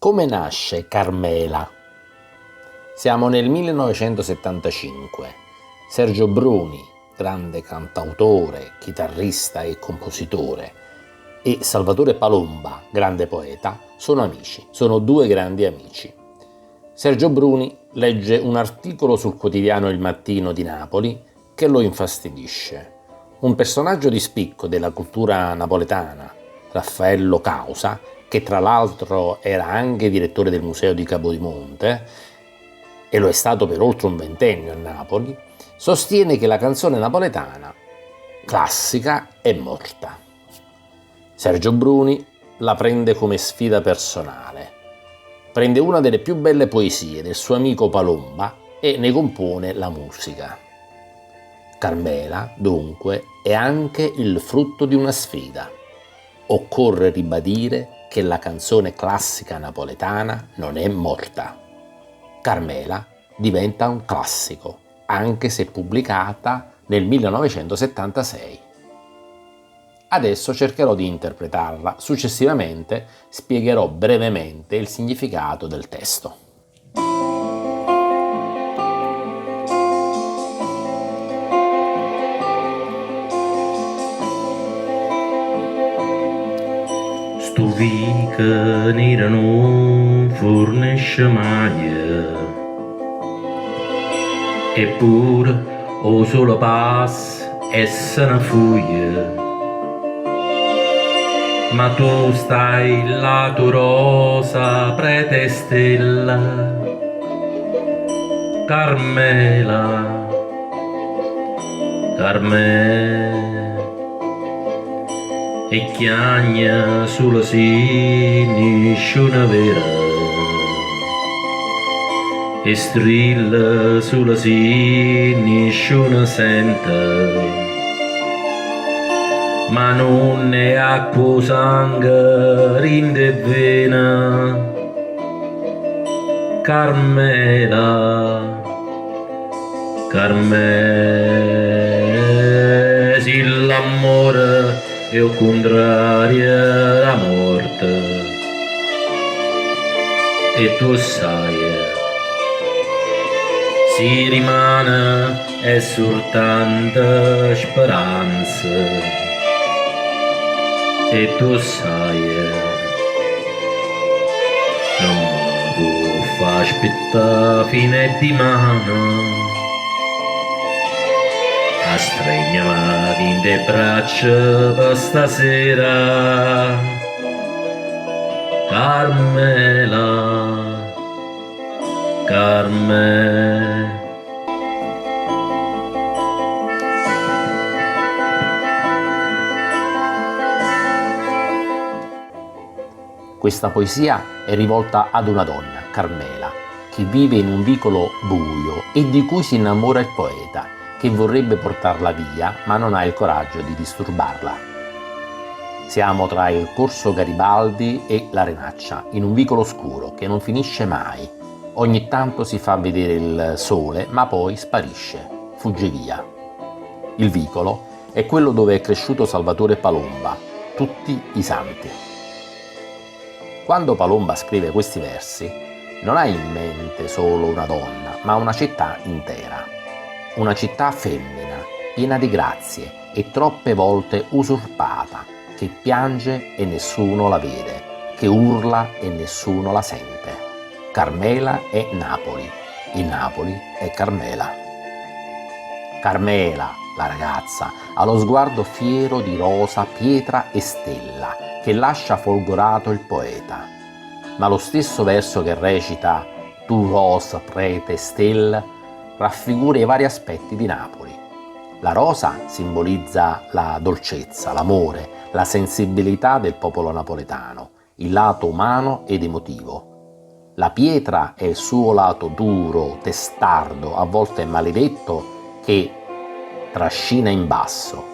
Come nasce Carmela? Siamo nel 1975. Sergio Bruni, grande cantautore, chitarrista e compositore, e Salvatore Palomba, grande poeta, sono amici, sono due grandi amici. Sergio Bruni legge un articolo sul quotidiano Il Mattino di Napoli che lo infastidisce. Un personaggio di spicco della cultura napoletana, Raffaello Causa, che tra l'altro era anche direttore del Museo di Capodimonte e lo è stato per oltre un ventennio a Napoli, sostiene che la canzone napoletana classica è morta. Sergio Bruni la prende come sfida personale. Prende una delle più belle poesie del suo amico Palomba e ne compone la musica. Carmela, dunque, è anche il frutto di una sfida. Occorre ribadire che la canzone classica napoletana non è morta. Carmela diventa un classico, anche se pubblicata nel 1976. Adesso cercherò di interpretarla, successivamente spiegherò brevemente il significato del testo. Sto che nera non fornisce mai, eppure o solo passa e se ne fugge. Ma tu stai là, tu rosa prete stella, Carmela, Carmela. E chiagna sulla sinisciuna vera e strilla sulla sinisciuna senta, ma non è acqua sangue rinde vena. Carmela, Carmela, sì l'amore è il contrario alla morte, e tu sai, si rimane è soltanto speranza, e tu sai, non mi può far aspettare fine di mano. Stringiami in te braccia per stasera, Carmela, Carmela. Questa poesia è rivolta ad una donna, Carmela, che vive in un vicolo buio e di cui si innamora il poeta, che vorrebbe portarla via ma non ha il coraggio di disturbarla. Siamo tra il Corso Garibaldi e la Renaccia, in un vicolo scuro che non finisce mai. Ogni tanto si fa vedere il sole, ma poi sparisce, fugge via. Il vicolo è quello dove è cresciuto Salvatore Palomba, tutti i santi. Quando Palomba scrive questi versi, non ha in mente solo una donna, ma una città intera. Una città femmina, piena di grazie e troppe volte usurpata, che piange e nessuno la vede, che urla e nessuno la sente. Carmela è Napoli e Napoli è Carmela. Carmela, la ragazza, ha lo sguardo fiero di rosa, pietra e stella, che lascia folgorato il poeta. Ma lo stesso verso che recita «Tu rosa, prete, stella» raffigura i vari aspetti di Napoli. La rosa simbolizza la dolcezza, l'amore, la sensibilità del popolo napoletano, il lato umano ed emotivo. La pietra è il suo lato duro, testardo, a volte maledetto, che trascina in basso.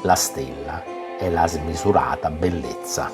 La stella è la smisurata bellezza.